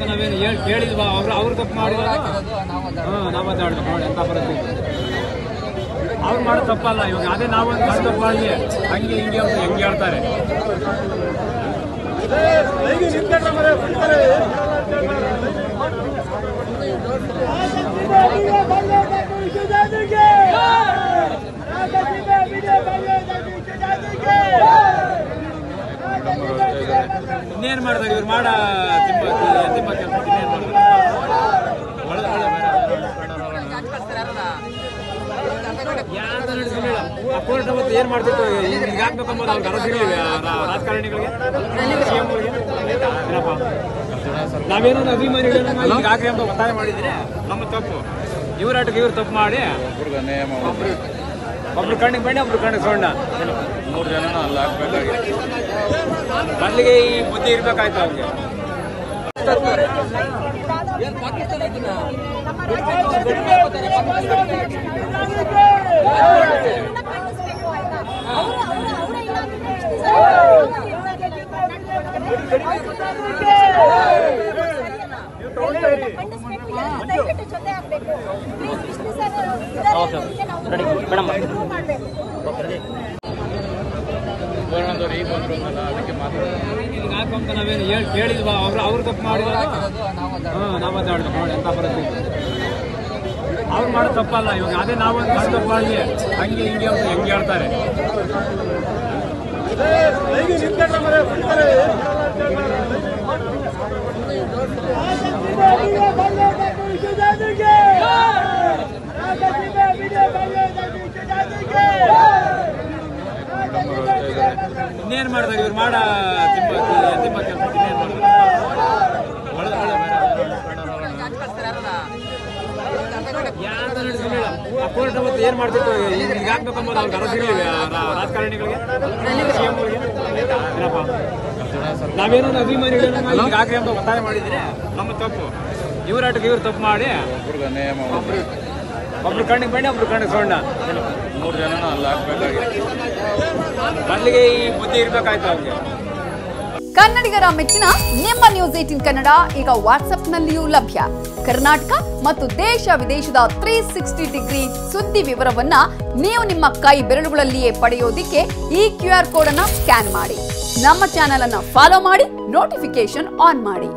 ನಾವೇನು ಹೇಳಿದ್ವಾ ಅವ್ರು ತಪ್ಪು ಮಾಡಿದ ನಾವು ಮಾತಾಡ್ಬೇಕು ನೋಡಿ ಅಂತ ಪರಿಸ್ಥಿತಿ ಅವ್ರು ಮಾಡೋದು ತಪ್ಪಲ್ಲ. ಇವಾಗ ಅದೇ ನಾವೊಂದು ತಪ್ಪು ಮಾಡಿದ್ವಿ ಹಂಗೆ ಹಿಂಗೆ ಅಂತ ಹೆಂಗೆ ಹೇಳ್ತಾರೆ. ಇನ್ನೇನು ಮಾಡ್ತಾರೆ ಇವ್ರು ಮಾಡ ಕೋರ್ಟ್ ಅವತ್ತು ಏನ್ ಮಾಡ್ತಿತ್ತು ಈಗ ಹಾಕ್ಬೇಕಂಬೋದು ಅವ್ರಿಗೆ ಅರಸಿಗಳಿವೆ ರಾಜಕಾರಣಿಗಳಿಗೆ ನಾವೇನೋ ಅಭಿಮಾನಿಗಳು ಹಾಕಿ ಅಂತ ಒತ್ತಾಯ ಮಾಡಿದ್ರೆ ನಮ್ಮ ತಪ್ಪು. ಇವರಾಟಕ್ಕೆ ಇವ್ರು ತಪ್ಪು ಮಾಡಿ ಒಬ್ರು ಕಣ್ಣಿಗೆ ಬಣ್ಣ ಒಬ್ರು ಕಣ್ಣಿಗೆ ಸೊಂಡ 3 ಜನ ಅಲ್ಲಿ ಹಾಕ್ಬೇಕಾಗಿ ಮೊದಲಿಗೆ ಈ ಬುದ್ಧಿ ಇರ್ಬೇಕಾಯ್ತು ಅವ್ರಿಗೆ. ನಾವೇನು ಹೇಳಿದ್ವಾ ಅವ್ರು ತಪ್ಪು ಮಾಡಿದ ನಾವು ಮಾತಾಡ್ಬೇಕು ನೋಡಿ ಅಂತ ಪರಿಸ್ಥಿತಿ ಅವ್ರು ಮಾಡೋದು ತಪ್ಪಲ್ಲ. ಇವಾಗ ಅದೇ ನಾವೊಂದು ತಪ್ಪು ಮಾಡಿದ್ವಿ ಹಂಗೆ ಹಿಂಗೆ ಅಂತ ಹೆಂಗೆ ಹೇಳ್ತಾರೆ. ಇನ್ನೇನು ಮಾಡ್ತಾರೆ ಇವ್ರು ಮಾಡ ಕೋರ್ಟ್ ಅವತ್ತು ಏನ್ ಮಾಡ್ತಿತ್ತು ಈಗ ಹಾಕ್ಬೇಕಂಬೋದು ಅವ್ರಿಗೆ ಅರಸಿಗಳಿವೆ ರಾಜಕಾರಣಿಗಳಿಗೆ ನಾವೇನೋ ಅಭಿಮಾನಿಗಳು ಈಗ ಹಾಕಿ ಅಂತ ಒತ್ತಾಯ ಮಾಡಿದ್ರೆ ನಮ್ಮ ತಪ್ಪು. ಇವರಾಟಕ್ಕೆ ಇವ್ರು ತಪ್ಪು ಮಾಡಿ ಒಬ್ರು ಕಣ್ಣಿಗೆ ಬಣ್ಣ ಒಬ್ರು ಕಣ್ಣಿಗೆ ಸೊಂಡ 3 ಜನ ಅಲ್ಲಿ ಹಾಕ್ಬೇಕಾಗಿ ಮೊದಲಿಗೆ ಈ ಬುದ್ಧಿ ಇರ್ಬೇಕಾಯ್ತು ಅವ್ರಿಗೆ. ಕನ್ನಡಿಗರ ಮೆಚ್ಚಿನ ನಿಮ್ಮ ನ್ಯೂಸ್ 18 ಕನ್ನಡ ಈಗ ವಾಟ್ಸ್ಆಪ್ನಲ್ಲಿಯೂ ಲಭ್ಯ. ಕರ್ನಾಟಕ ಮತ್ತು ದೇಶ ವಿದೇಶದ 360 ಡಿಗ್ರಿ ಸುದ್ದಿ ವಿವರವನ್ನ ನೀವು ನಿಮ್ಮ ಕೈ ಬೆರಳುಗಳಲ್ಲಿಯೇ ಪಡೆಯೋದಿಕ್ಕೆ ಈ QR ಕೋಡ್ ಅನ್ನು ಸ್ಕ್ಯಾನ್ ಮಾಡಿ. ನಮ್ಮ ಚಾನೆಲ್ ಅನ್ನು ಫಾಲೋ ಮಾಡಿ, ನೋಟಿಫಿಕೇಶನ್ ಆನ್ ಮಾಡಿ.